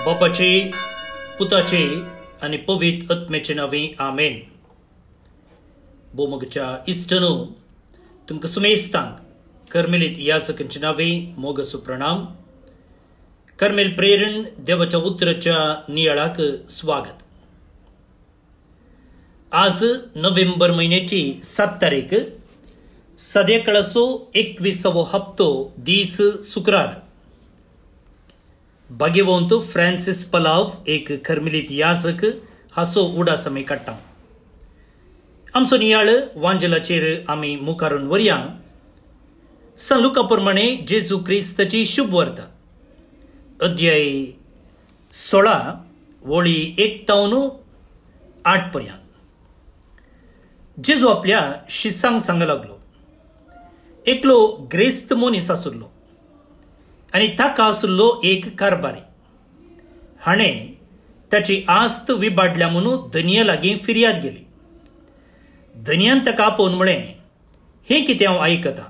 बापाचे पुताचे आणि पवित्र आत्म्याचे नावे आमेन. बोमगच्या इष्टनो तुमकां सुमेस्तांक कर्मेलीत याजकांचे नावे मोगसो प्रणाम. कर्मेल प्रेरण देवाच्या उतराच्या नियाळाक स्वागत. आज नोव्हेंबर महिन्याची 7 तारीख सद्याकाळाचो 21वो हप्तो दीस शुक्रार. भाग्यवंत फ्रांसिस पलाव एक कर्मेलीत याजक हाचो उडासमय काडटा. आमचो नियाळ वांजलाचेर आमी मुखारून वरया. सन लुका प्रमाणे जेजू क्रिस्ताची शुभ वार्ता अध्याय 16 वळी 1 तावन 8 पर्यंत. जेजू आपल्या शिसांक सांगू लागलो. एकलो ग्रेस्त मनीस आसुल्लो आनी ताका आसुल्लो एक कारबारी. हाणें ताची आस्त विबाडल्या म्हणून धनिया लागीं फिर्याद गेली. धनियान ताका आपोवन म्हळें, हें कितें हांव आयकतां,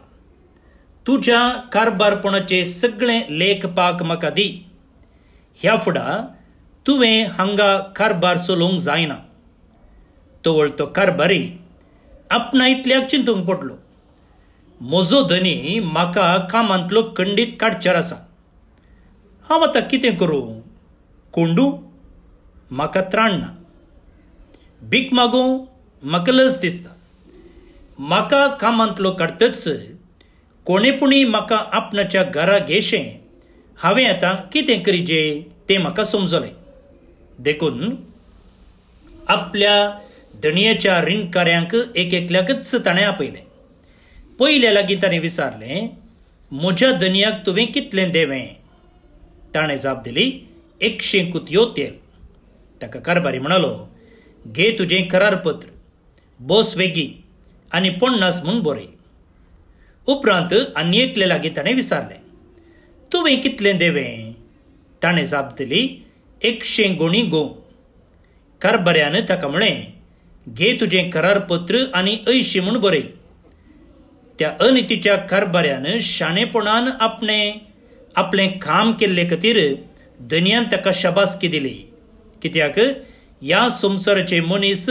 तुज्या कारबारपणाचे सगळे लेख पाक म्हाका दी. ह्या फुडां तुवें हांगा कारबार चलोवंक जायना. तोवळ तो कारबारी आपणा इतल्याक चिंतूंक पडलो, म्हजो धनी म्हाका कामांतलो खंडीत काडच्यार आसा. हांव आतां कितें करूं? कोंडू म्हाका त्राण ना. भीक मागूं म्हाका लज दिसता. म्हाका कामांतलो काडटच कोणेपुणी म्हाका आपणाच्या घरा घेशें. हांवें आतां कितें करीचे तें म्हाका समजलें. देखून आपल्या धणयाच्या रिणकाऱ्यांक एकल्याकच ताणें आपयलें. पयल्या लागीं ताणें विचारलें, म्हज्या धनयाक तुवें कितलें देवें? ताणें जाप दिली, 100 कुतयो तेल. ताका कारबारी म्हणालो, घे तुजें करारपत्र, बस वेगी आनी 50 म्हूण बरय. उपरांत आनी एकले लागीं ताणें विचारलें, तुवें कितलें देवें? ताणें जाप दिली, 100 गोणी गो. कारबाऱ्यान ताका म्हळें, घे तुजें करारपत्र आनी 80 म्हूण बरय. त्या अनितीच्या कारबाऱ्यान शाणेपणान आपलें काम केल्ले खातीर धनयान ताका शाबासकी दिली. कित्याक ह्या संवसाराचे मनीस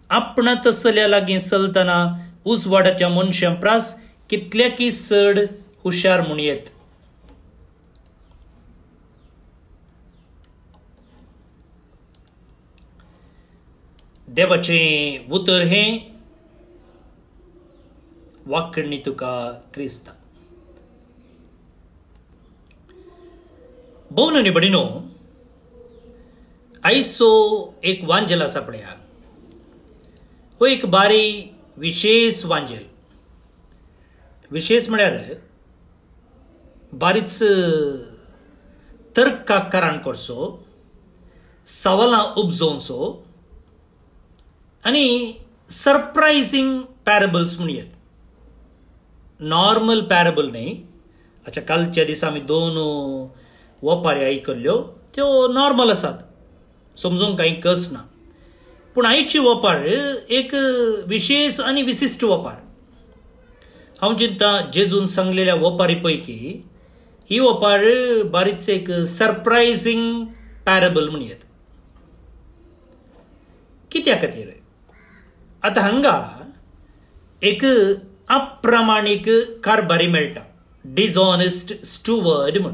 आपणा तसल्या लागीं चलतना उजवाडाच्या मनशां प्रास कितल्याकी चड हुशार म्हूण येत. देवाचें उतर हें वाकडणी तुका क्रिस्ता. भोवन आनी भडिनो, आयचो एक वांजल आसा पळया, हो एक बारी विशेष वांजल. विशेष म्हळ्यार बारीच तर्काकारान करचो, सवालां उपजोवचो आनी सरप्रायझींग पॅरेबल्स म्हूण येत. नॉर्मल पॅरेबल न्ही. अच्छा, कालच्या दिसा आमी 2 वपारी आयकल्ल्यो, त्यो नॉर्मल आसात, समजूंक कांय कस ना. पूण आयची वपार एक विशेष आनी विशिश्ट वपार. हांव चिंत्तां जेजून सांगलेल्या वपारी पैकी ही वपार बारीच एक सरप्रायझींग पॅरेबल म्हूण येत. कित्या खातीर? आतां हांगा एक अप्रामाणीक कारबारी मेळटा, डिसऑनेस्ट स्टुवर्ड म्हूण.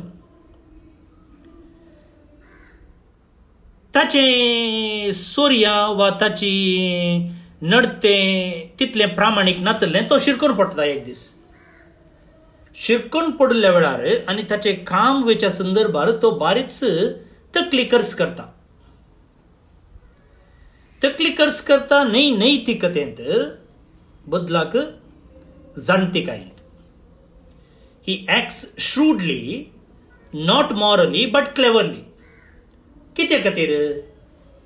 ताचें सोर्या वा ताची नडतें तितलें प्रामाणीक नातलें. तो शिरकोन पडटा एक दीस. शिरकोन पडल्या वेळार आनी ताचें काम वेच्या संदर्भार तो बारीच तकलीकर्स करता. तकलीकर्स करता नैतिकतेंत बदलाक जाणटेकायेंत. ही acts shrewdly, not morally but cleverly. कित्या खातीर?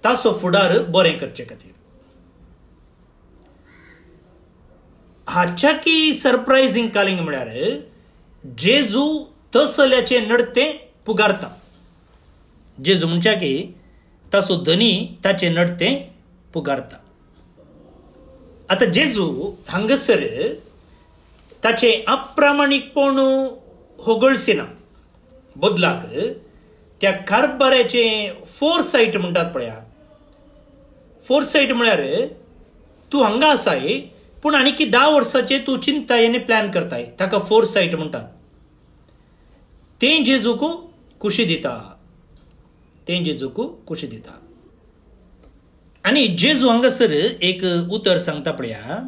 ताचो फुडार बरें करचे खातीर. हाच्या की सरप्रायझींग कालिंग म्हळ्यार जेजू तसल्याचे नडतें पुगारता. जेजू म्हणच्या की ताचो धनी ताचे नडतें पुगारता. आतां जेजू हांगासर ताचे अप्रामाणीकपण होगळसिना. बदलाक त्या कारभाराचे फोरसाईट म्हणटात पळया. फोरसाईट म्हळ्यार तूं हांगा आसाय पूण आनीक 10 वर्सांचे तूं चिंताय आनी प्लॅन करताय, ताका फोरसाईट म्हणटात. तें जेजूक खुशी दिता, तें जेजूक खुशी दिता. आनी जेजू हांगासर एक उतर सांगता पळया.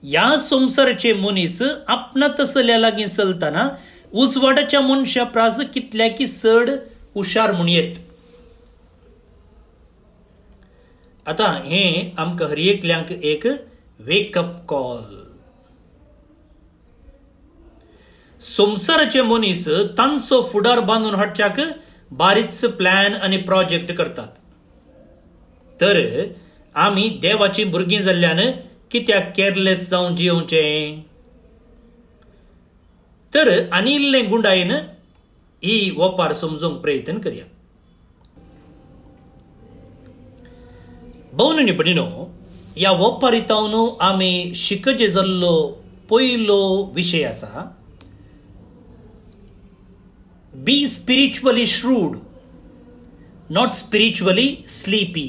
ह्या संवसाराचे मनीस आपणात तसल्या लागीं चलतना उजवाडाच्या मनशा प्रास कितल्याकी चड हुशार म्हूण येत. आता हे आमकां हर एकल्यांक एक वेकअप कॉल. संवसाराचे मनीस तांचो फुडार बांदून हाडच्याक बारीकसो प्लॅन आनी प्रोजेक्ट करतात. तर आमी देवाची भुरगीं जाल्ल्यान कित्याक केअरलेस जावन जियोवचें? तर आनी इल्लें गुंडायेन ही ओपार समजूंक प्रयत्न करया. भोवनी भयणीनो, ह्या ओपारीतावन आमी शिकचे जाल्लो पयलो विशय आसा, be spiritually shrewd, not spiritually sleepy.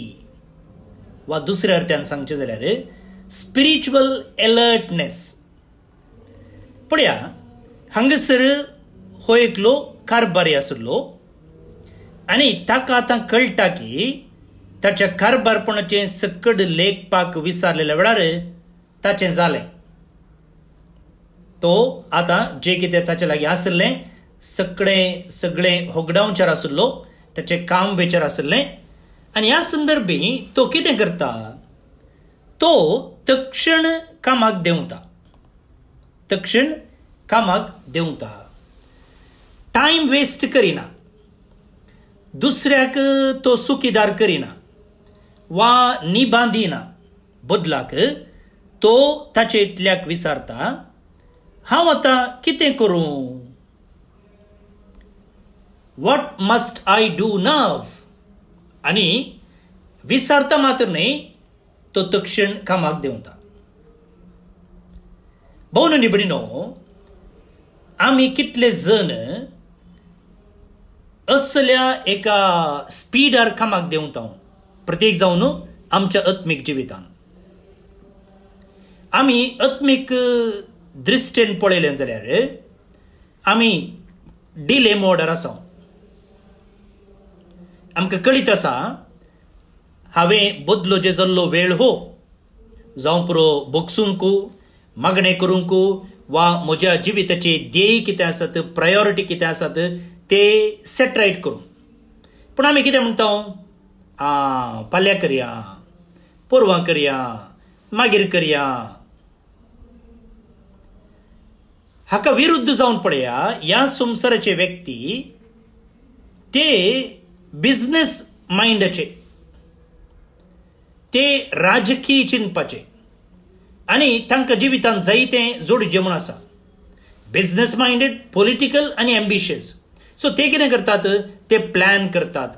वा दुसऱ्या अर्थान सांगचे जाल्यार स्पिरिच्युअल अलर्टनेस. पळया, हांगासर हो एकलो कारभारी आशिल्लो आनी ताका आतां कळटा की ताच्या कारभारपणाचें सकड लेखपाक विचारलेल्या वेळार ताचें जालें. तो आतां जें कितें ताचे लागीं आशिल्लें सगळें होगडावच्यार आशिल्लो, ताचें काम बेचार आशिल्लें. आनी ह्या संदर्भी तो कितें करता? तो तक्षण कामाक देंवता, तक्षण कामाक देंवता. टायम वेस्ट करिना, दुसऱ्याक तो सुखीदार करिना वा निबांदिना. बदलाक तो ताचे इतल्याक विचारता, हांव आतां कितें करूं? वॉट मस्ट आय डू नाव? आनी विचारता मात्र न्ही, तो तक्षण कामाक देंवता. भोवनी भयणीनो, आमी कितले जण असल्या एका स्पीडार कामाक देंवता, प्रत्येक जावन आमच्या आत्मीक जिवितान. आमी आत्मीक दृश्टेन पळयलें जाल्यार आमी डिले मोडार आसा. आमकां कळीत आसा हांवें बदलो जे जाल्लो वेळ हो जावं पुरो बोगसूंक, मागणें करूंक वा म्हज्या जिविताचे ध्येय कितें आसात, प्रायोरिटी कितें आसात ते सेट रायट करूं. पूण आमी कितें म्हणटा? फाल्यां करया, परवां करया, मागीर करया. हाका विरुद्ध जावन पळया, ह्या संवसाराचे व्यक्ती ते बिझनेस मायंडाचे, ते राजकीय चिंतपाचे आनी तांकां जिवितांत जायतें जोड जेवण आसा. बिझनेस मायंडेड, पॉलिटिकल आनी एम्बिशियस. सो ते कितें करतात? ते प्लॅन करतात,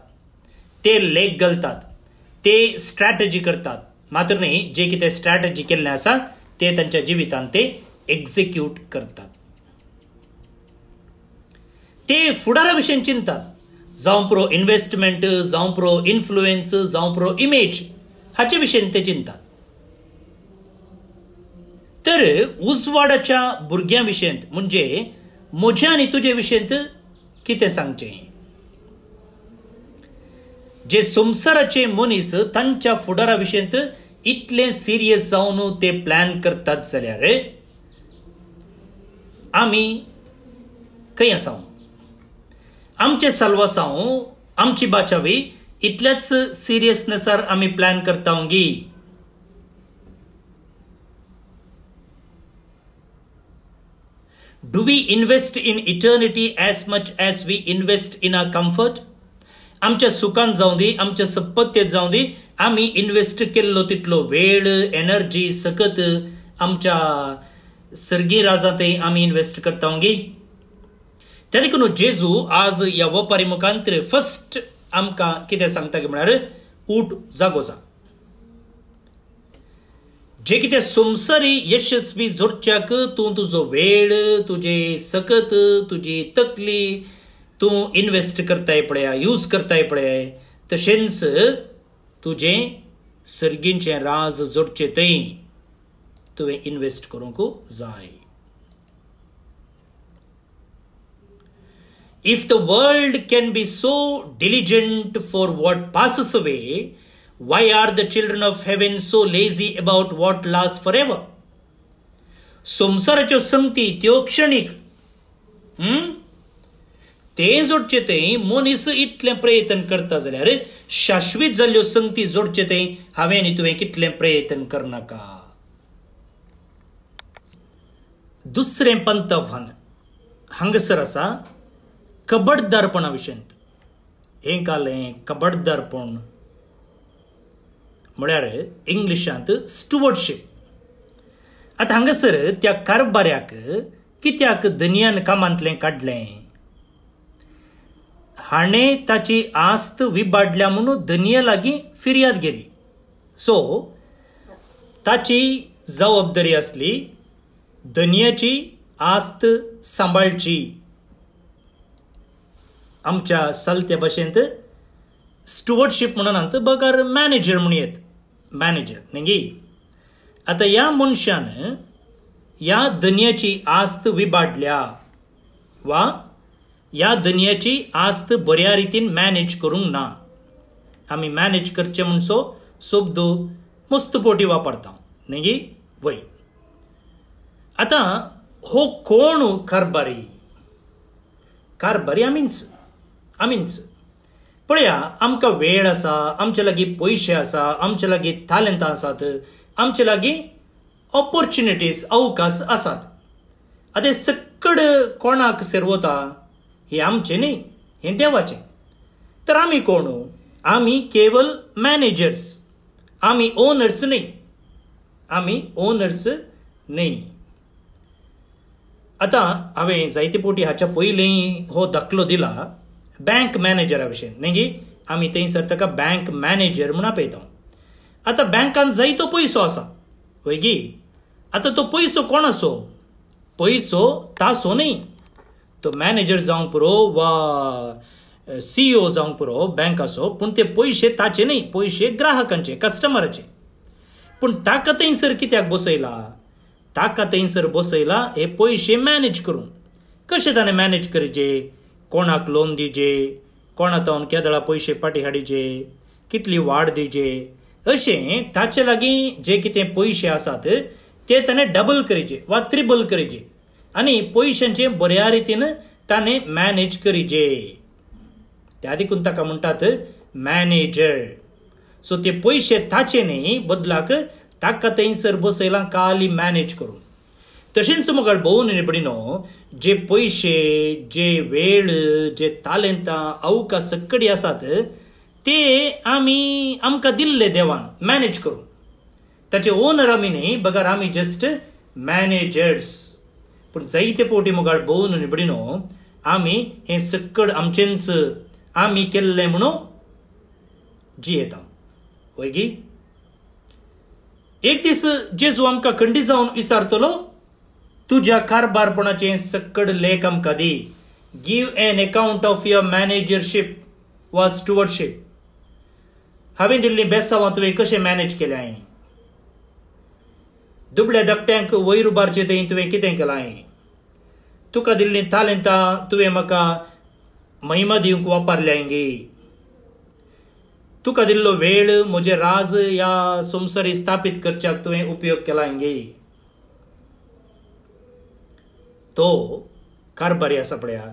ते लेख घालतात, ते स्ट्रॅटजी करतात. मात्र न्ही, जे कितें स्ट्रॅटजी केल्लें आसा ते तांच्या जिवितांत ते एक्झिक्यूट करतात. ते फुडारा विशयी चिंतात, जावं पुरो इन्व्हेस्टमेंट, जावं पुरो इन्फ्लुएन्स, जावं पुरो इमेज, हाचे विशयी ते चिंतात. तर उजवाडाच्या भुरग्यां विशयंत म्हणजे म्हज्या आनी तुजे विशयंत कितें सांगचें? जे संवसाराचे मनीस तांच्या फुडारा विशयंत इतले सिरियस जावन ते प्लॅन करतात जाल्यार आमी खंय आसा? आमचे साल्वासांव, आमची बाचावी इतल्याच सिरियसनेसार आमी प्लॅन करता गी. Do we invest in eternity as much as we invest in our comfort? आमच्या सुखांत जावं दी, आमच्या संपत्तेत जावं दी, आमी इन्वेस्ट केल्लो तितलो वेळ, एनर्जी सकत आमच्या सर्गी राजांतय आमी इन्वेस्ट करता गी. त्या देखून जेजू आज ह्या वपारी मुखांतर फर्स्ट आमकां कितें सांगता म्हळ्यार उठ जागो जा. जे कितें संवसारी यशस्वी जोडच्याक तूं तुजो वेळ, तुजे सकत, तुजी तकली तूं इन्वेस्ट करताय पळया, यूज करताय पळय, तशेंच तुजें सर्गींचें राज जोडचें थंय तुवें इन्वेस्ट करूंक जाय. If the world can be so diligent for what passes away, why are the children of heaven so lazy about what lasts forever? संसाराच्यो संगती त्यो क्षणिक, ते जोडचे थंय मनीस इतलें प्रयत्न करता जाल्यार शाश्वीत जाल्ल्यो संगती जोडचे थंय हांवें आनी तुवें कितलें प्रयत्न करनाका. दुसरें पंतव्हान हांगासर आसा कबडदारपणा विशयंत. हें कालें कबडदारपण म्हळ्यार इंग्लिशांत स्टुवर्डशीप. आतां हांगासर त्या कारबाऱ्याक कित्याक धनियान कामांतलें काडलें? हाणें ताची आस्त विबाडल्या म्हणून धनिया लागीं फिर्याद गेली. सो ताची जबाबदारी आसली धनियाची आस्त सांबाळची. आमच्या चलत्या भाशेंत स्टुवर्डशीप म्हणून हांगा बगर मॅनेजर म्हणून येत. मॅनेजर न्ही. आतां ह्या मनशान ह्या धनियाची आस्त विबाडल्या वा ह्या धनियाची आस्त बऱ्या रितीन मॅनेज करूंक ना. आमी मॅनेज करचे म्हणसो शब्द मस्तपोटी वापरता न्ही वय. आतां हो कोण कारबारी? कारबारी आमीच पळया. आमकां वेळ आसा, आमचे लागीं पयशे आसा, आमचे लागीं टॅलंटां आसात, आमचे लागीं ऑपॉर्च्युनिटीज अवकाश आसात. आतां सक्कड कोणाक सेरवता? हे आमचें न्ही, हें देवाचें. तर आमी कोण? आमी केवल मॅनेजर्स. आमी ओनर्स न्ही. आमी ओनर्स न्ही. आतां हांवें जायते फावटी हाच्या पयलीं हो दाखलो दिला बँक मॅनेजरा विशीं न्ही. आमी थंयसर ताका बँक मॅनेजर म्हूण आपयता. आतां बँकान जायतो पयसो आसा वय गी. आतां तो पयसो कोण आसो? पयसो तासो न्ही. तो मॅनेजर जावंक पुरो वा CEO जावंक पुरो बँकाचो, पूण ते पयशे ताचे न्ही, पयशे ग्राहकांचे, कस्टमराचे. पूण ताका थंयसर कित्याक बसयला? ताका थंयसर बसयला हे पयशे मॅनेज करूंक. कशें ताणें मॅनेज करचे? कोणाक लोन दिवचे, कोणातावन केदळा पयशे फाटी हाडचे, कितली वाड दिवचे, अशें ताचे लागीं जे कितें पयशे आसात ते ताणें डबल करचे वा ट्रिबल करचे आनी पयशांचे बऱ्या रितीन ताणें मॅनेज करचे. त्या देखून ताका म्हणटात मॅनेजर. सो ते पयशे ताचे न्ही, बदलाक ताका थंयसर बसयला खाली मॅनेज करूंक. तशेंच मुखार भोवन निबडिनो जे पयशे, जे वेळ, जे तालेंतां, अवकाश सक्कडी आसात ते आमकां दिल्ले देवान मॅनेज करूंक. ताचे ओनर आमी न्ही, बगर आमी जस्ट मॅनेजर्स. पूण जायते फावटी मुखार भोवन निबडिनो आमी हें सक्कड आमचेंच आमी केल्लें म्हणून जियेता वय गी. एक दीस जेजू आमकां खंडी जावन विचारतलो, तुज्या कारबारपणाचें सक्कड लेख आमकां दी. Give an account of your managership वा स्टुवर्डशीप. हांवें दिल्लीं बेसांवां तुवें कशें मॅनेज केल्याय? दुबळ्या धाकट्यांक वयर उबारचे थंय तुवें कितें केलाय? तुका दिल्लीं तालेंतां तुवें म्हाका महिमा दिवंक वापरल्याय गे. तुका दिल्लो वेळ म्हजे राज ह्या संवसारी स्थापीत करच्याक तुवें उपयोग केलाय गे. तो कारबारी आसा पळया,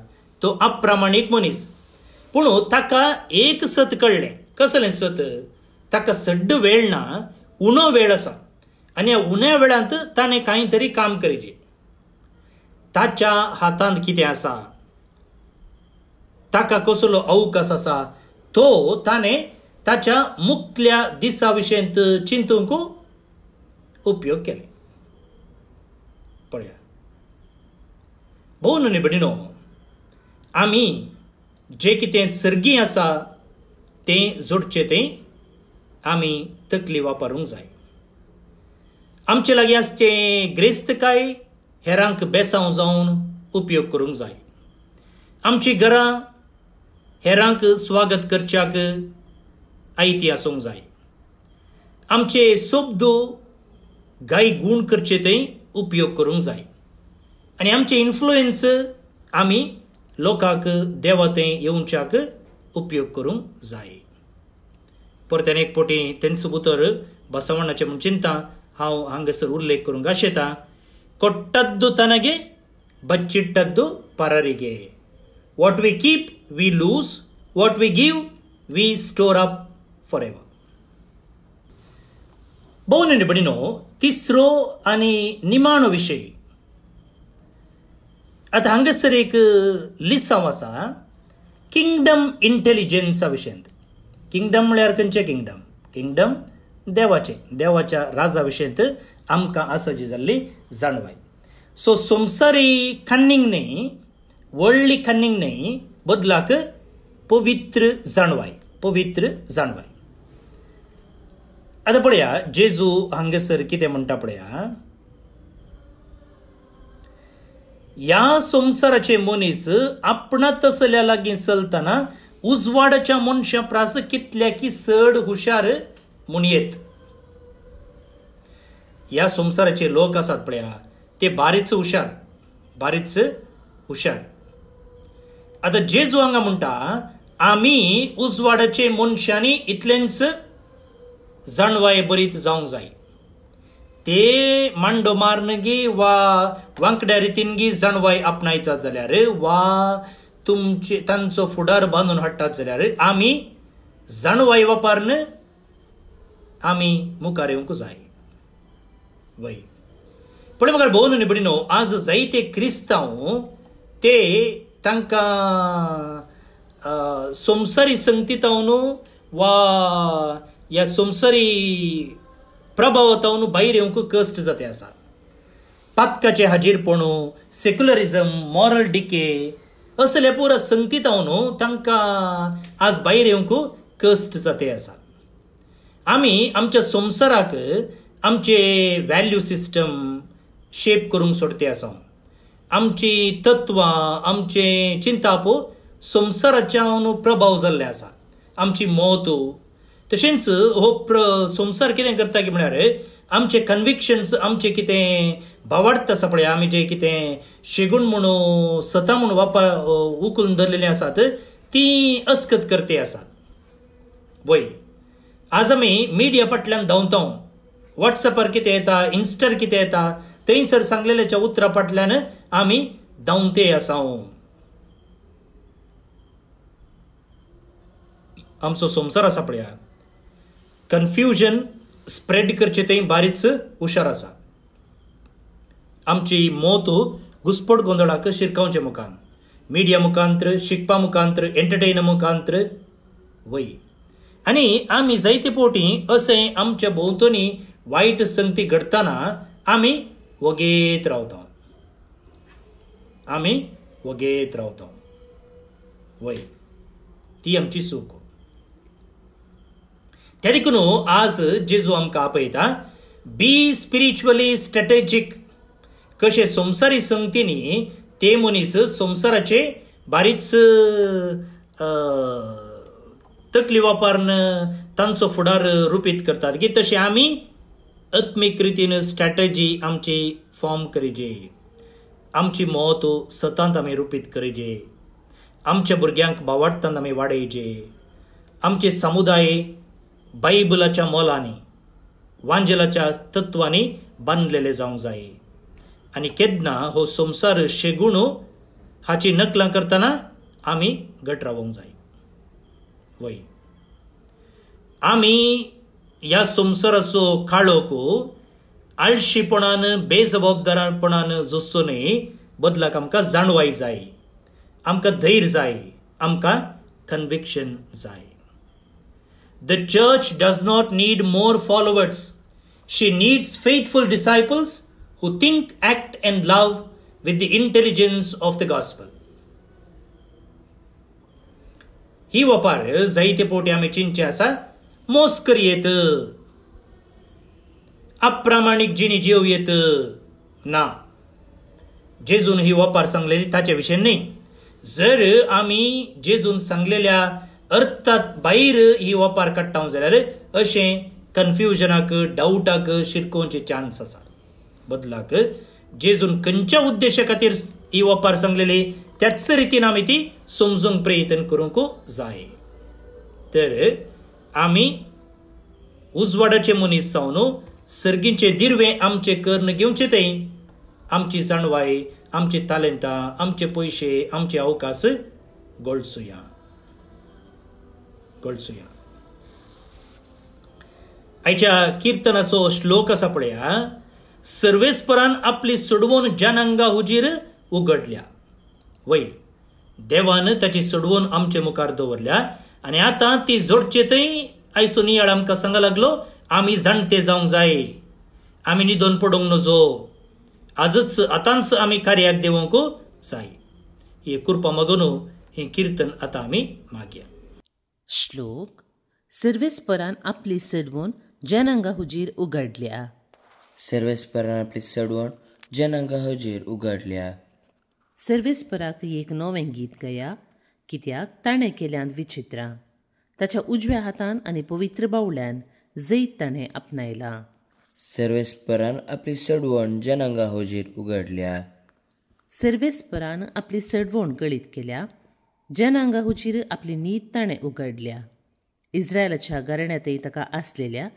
तो अप्रामाणीक मनीस. पूण ताका एक सत कळ्ळें. कसलें सत? ताका सड्ड वेळ ना, उणो वेळ आसा आनी ह्या उण्या वेळांत ताणें कांय तरी काम करिल्लें. ताच्या हातांत कितें आसा, ताका कसलो अवकाश आसा, तो ताणें ताच्या मुख्या दिसा विशयंत चिंतूंक उपयोग केले. पळया भोवन निबडिनो, आमी जे कितें सर्गी आसा तें जोडचें तें आमी तकली वापरूंक जाय. आमचे लागीं आसचें ग्रेस्त काय हेरांक बेसांव जावन उपयोग करूंक जाय. आमची घरां हेरांक स्वागत करच्याक आयती आसूंक जाय. आमचे सोबदो गाय गूण करचे थंय उपयोग करूंक जाय आनी आमचे इन्फ्लुएन्स आमी लोकांक देवा थंय येवच्याक उपयोग करूंक जाय. परत एक पोटी तेंच उतर बसवಣ್ಣाचे म्हूण चिंता हांव हांगासर उल्लेख करूंक आशेता. कोट्टद्दू तनगे बच्चिट्टद्दू पररिगे. What we keep we lose, what we give we store up forever. भोव निबडिनो तिसरो आनी निमाणो विशय. आता हांगासर एक लिसांव आसा किंगडम इंटेलिजन्सा विशयांत. किंगडम म्हळ्यार खंयचें किंगडम? किंगडम देवाच्या राजा विशयांत आमकां आसा जी जाल्ली जाणवाय. सो संवसारी खन्नींग न्ही, वर्ल्डली खन्नींग न्ही, बदलाक पवित्र जाणवाय. आतां पळया जेजू हांगासर कितें म्हणटा पळया. ह्या संवसाराचे मनीस आपणात तसल्या लागीं चलतना उजवाडाच्या मनशा प्रास कितल्याकी चड हुशार म्हूण येत. ह्या संवसाराचे लोक आसात पळया ते बारीच हुशार. आता जेजू हांगा म्हणटा आमी उजवाडाचे मनशांनी इतलेंच जाणवाय बरीत जावंक जाय. ते मांडो मारनगी वा वांकड्या रितीनगी जाणवाय आपणायतात जाल्यार वा तांचो फुडार बांदून हाडटात जाल्यार आमी जाणवाय वापरन आमी मुखार येवंक जाय. वय पण म्हाका भोव निबडिनो आज जायते क्रिस्तांव ते तांकां संवसारी संगतीतावन वा ह्या संवसारी प्रभावातावन भायर येवंक कश्ट जाते आसा. पातकाचे हाजीरपणू, सेक्युलरिझम, मॉरल डिके असल्या पुरा संगतीतावन तांकां आज भायर येवंक कश्ट जाते आसा. आमी आमच्या संवसाराक आमचे व्हॅल्यू सिस्टम शेप करूंक सोडते आसा. आमची तत्वां, आमचे चिंतापो संवसाराच्या प्रभाव जाल्ले आसा. आमची मोत तशेंच हो संवसार कितें करता की म्हळ्यार आमचे कन्विक्शन्स, आमचे कितें भावार्थ आसा पळय, आमी जे कितें शेगूण म्हणून सता म्हणून उखलून धरलेली आसात ती अस्कत करते आसात. वय आज आमी मिडिया फाटल्यान धांवतां. वॉट्सॅपार कितें येता, इन्स्टार कितें येता, थंयसर सांगलेल्याच्या उतरा फाटल्यान आमी धांवते आसा. आमचो संवसार आसा पळया कन्फ्युजन स्प्रेड करचे थंय बारीच हुशार आसा. आमची मोत घुसपट गोंधळाक शिरकावचे मुखान मिडिया मुखांतर, शिकपा मुखांतर, एंटरटेन मुखांतर. वय आनी आमी जायते फावटी अशें आमच्या भोंवतणी वायट संगती घडतना आमी वगेत रावता. वय ती आमची चूक. त्या देखून आज जेजू आमकां आपयता बी स्पिरिच्युअली स्ट्रॅटेजीक. कशे संवसारी संगतींनी ते मनीस संवसाराचे बारीच तकली वापरून तांचो फुडार रुपीत करतात की तशें आमी आत्मीक रितीन स्ट्रॅटेजी आमची फॉर्म करिजे. आमची मोत सतांत आमी रुपीत करिजे. आमच्या भुरग्यांक भावार्थांत आमी वाडयचे. आमचे समुदाय बायबलाच्या मोलांनी, वांजेलाच्या तत्वांनी बांदलेले जावंक जाय. आनी केन्ना हो संवसार शेगूण हाची नकलां करतना आमी घट रावंक जाय. वय आमी ह्या संवसाराचो काळोख आळशीपणान, बेजबाबदारपणान जसो न्ही, बदलाक आमकां जाणवाय जाय, आमकां धैर्य जाय, आमकां कन्विक्शन जाय. The church does not need more followers. She needs faithful disciples who think, act and love with the intelligence of the gospel. ही वपार जायते पोटी आमी चिंचे आसा मोस्करयेत, अप्रामाणीक जिणी जेवयेत ना. जेजून ही वपार सांगलेली ताचे विशय न्ही. जर आमी जेजून सांगलेल्या अर्थात भायर ही वापर काडटा जाल्यार अशें कन्फ्युजनाक डाऊटाक शिरकोवचे चान्स आसा. बदलाक जेजून खंयच्या उद्देशा खातीर ही वापर सांगलेली त्याच रितीन आमी ती समजूंक प्रयत्न करूंक जाय. तर आमी उजवाडाचे मनीस जावन सर्गींचे दिर्वे आमचे कर्ण घेवचे थंय आमची जाणवाय, आमची तालंतां, आमचे पयशे, आमचे अवकाश गळसुया. आयच्या किर्तनाचो श्लोक आसा पळया, सर्वेस्परान आपली सोडवण जनांगा हुजीर उगडल्या. वय देवान ताची सोडवण आमचे मुखार दवरल्या आनी आतां ती जोडचे थंय आयचो नियाळ आमकां सांगा लागलो आमी जाणटे जावंक जाय, आमी न्हिदोन पडोंक नजो, आजच आतांच आमी कार्याक देवंक जाय. ही कृपा मागून हे कीर्तन आतां आमी मागया. श्लोक. सर्वेस्परान आपली सडवण जनांगा हुजीर उगडल्या. सर्वेस्परान आपली सडवण जनांगा हुजीर उगडल्या. सर्वेस्पराक एक नवें गीत गया, कित्याक ताणें केल्यांत विचित्रां. ताच्या उजव्या हातान आनी पवित्र बावल्यान जैत ताणें आपणायला. सर्वेस्परान आपली सडवण जनांगा हुजीर उगडल्या. सर्वेस्परान आपली सडवण गळीत केल्या. जनांगा हुजीर आपली नीत ताणें उगडल्या. इस्रायलाच्या घराण्यांतय ताका आसलेल्या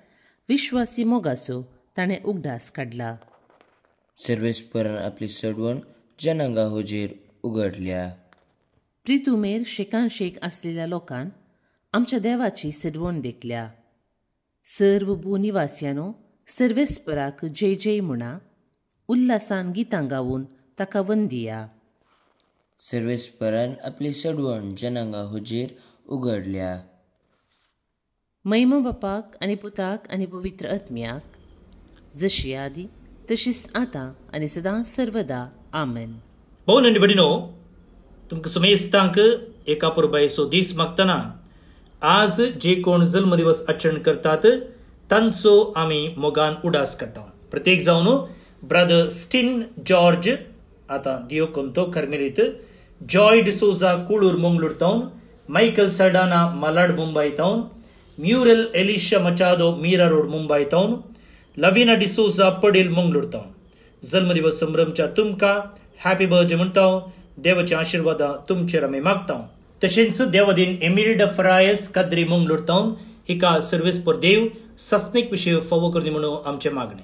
विश्वासी मोगाचो ताणें उगडास काडला. सर्वेस्परान आपली सडवण जनांगा हुजीर उगडल्या. प्रितुमेर शेकान शेक आसलेल्या लोकांन आमच्या देवाची सडवण देखल्या. सर्व भूनिवासियानो, सर्वेस्पराक जय जय म्हणा, उल्हासान गितां गावून ताका वंदिया. सर्वेस्परान आपली सडवण जनांगा हुजीर उगडल्या. महिमा बापाक आनी पुताक आनी पवित्र आत्म्याक, जशी आदी तशीच आतां आनी सदां सर्वदा. आमेन. भोवन आनी भयणीनो, तुमकां समेस्तांक एका पुरबायचो दीस मागतना आज जे कोण जल्म दिवस आचरण करतात तांचो आमी मोगान उडास काडटा. प्रत्येक जावन ब्रदर स्टीन जॉर्ज आतां दियोकोंतो कार्मेलीत, जॉय डिसोजा कुळूर मंगळूर टावन, मायकल सर्डाना मालाड मुंबई टावन, म्युरल एलिशा मचादो मीरा रोड मुंबई टावन, लविना डिसोजा पडेल मंगळूर टावन. जल्मदिवस संभ्रमच्या तुमकां हॅपी बर्थडे म्हणटा. देवाचे आशिर्वादा तुमचेर आमी मागता. तशेंच देवादीन एमिल्डा फ्रायस काद्री मंगळूर टावन हिका सर्वेस्पर देव सस्नीक विशय फावो करनी म्हणून आमचे मागणे.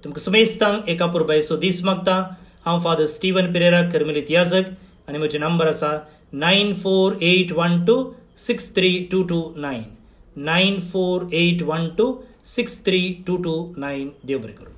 तुमकां समेस्तांक एका पुरबायचो दीस मागता. हांव फादर स्टीवन पेरेरा कर्मेलीत याजक आनी म्हजे नंबर आसा 9481263229 9481263229. देव बरें करूं.